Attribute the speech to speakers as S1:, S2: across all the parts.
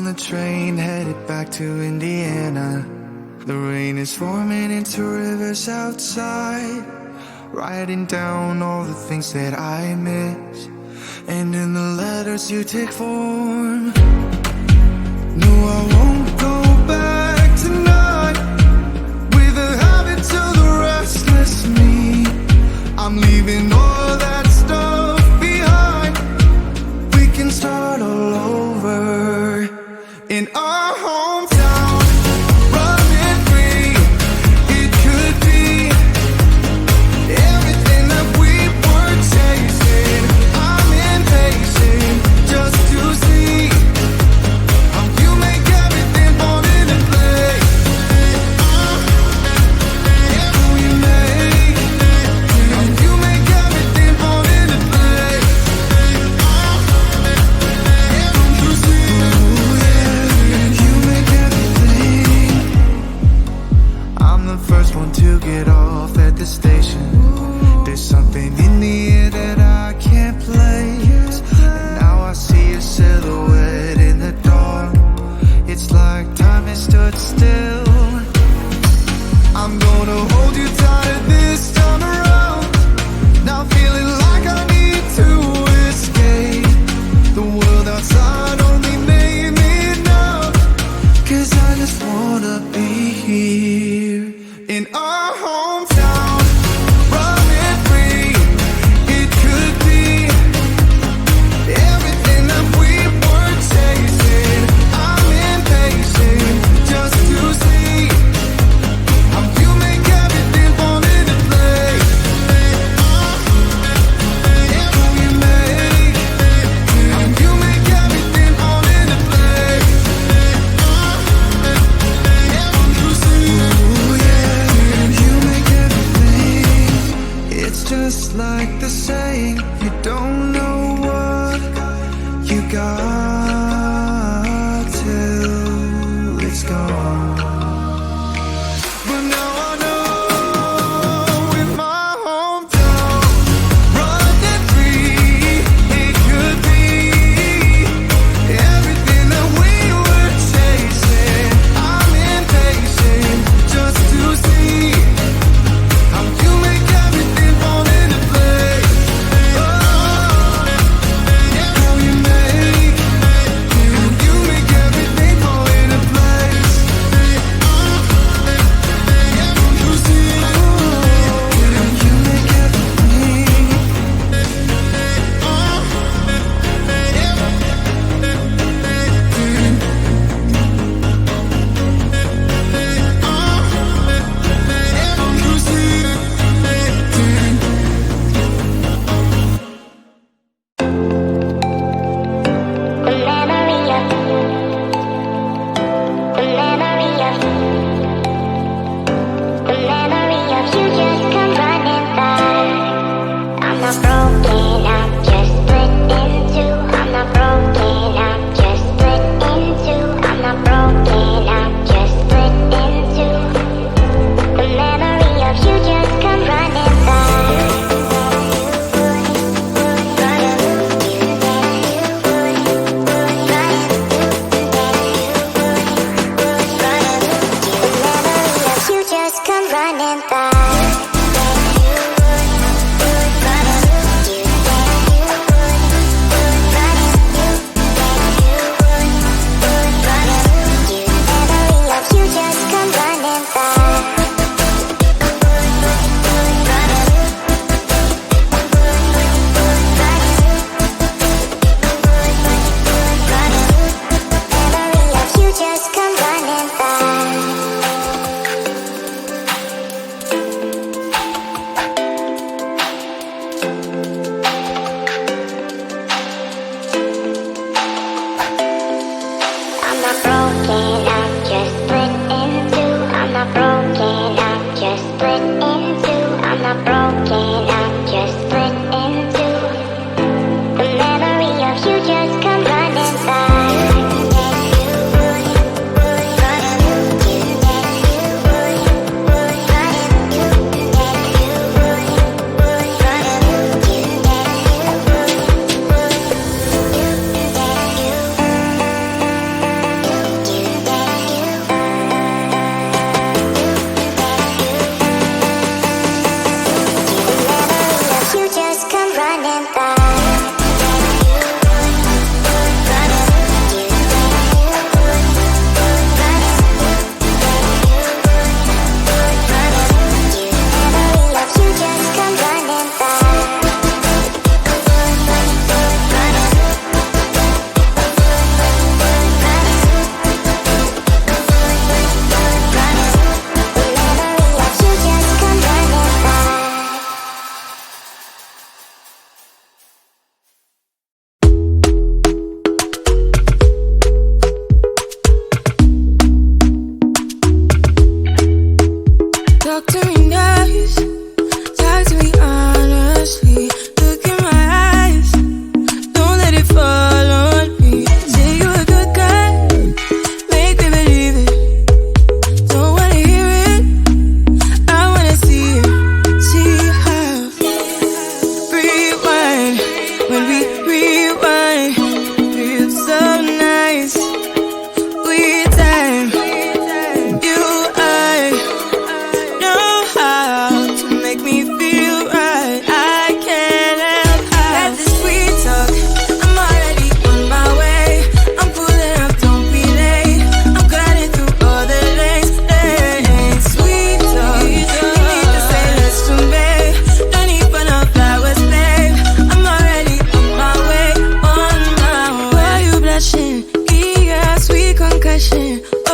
S1: the train headed back to Indiana. The rain is forming into rivers outside, writing down all the things that I miss, and in the letters you take form. No, I won't go back tonight with the habits of the restless me. I'm leaving all that stuff behind. We can start all over in our hometown, running free. It could be everything that we were chasing. I'm impatient just to see how you make everything fall into place. How you make everything fall into place. You see, you make everything. I'm the first one to get off at the station. There's something in the air that I can't place, and now I see a silhouette in the dark. It's like time has stood still. I'm gonna hold you tighter this time around. Now feeling like I need to escape. The world outside only made me numb, 'cause I just wanna be here in our hometown, running free. It could be everything that we were chasing. I'm impatient just to see how you make everything fall into place. How you make everything fall into place. You see, you make everything. It's just like the saying, you don't know what you got till it's gone. But now I know in my hometown, running free, it could be everything that we were chasing. I'm impatient just to see how you make everything fall into place. How you make everything fall into place. You see, you make everything. You see.
S2: The memory of you just come running back. I'm not broken, I'm just split in two. I'm not broken, I'm just split in two. I'm not broken, I'm just split in two. The memory of you just come running back. You just come running back. You just come running back. You just come running back. I'm not broken, I'm just split in two. I'm not broken, I'm just split in two. I'm not broken, I'm just split in two. The memory of you just come running back.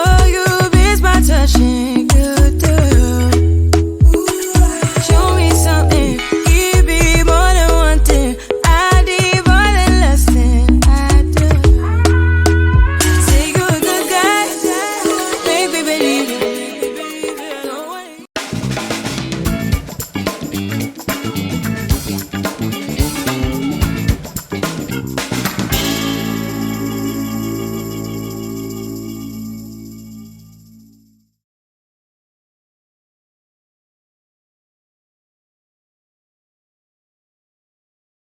S3: Oh, you miss my touching.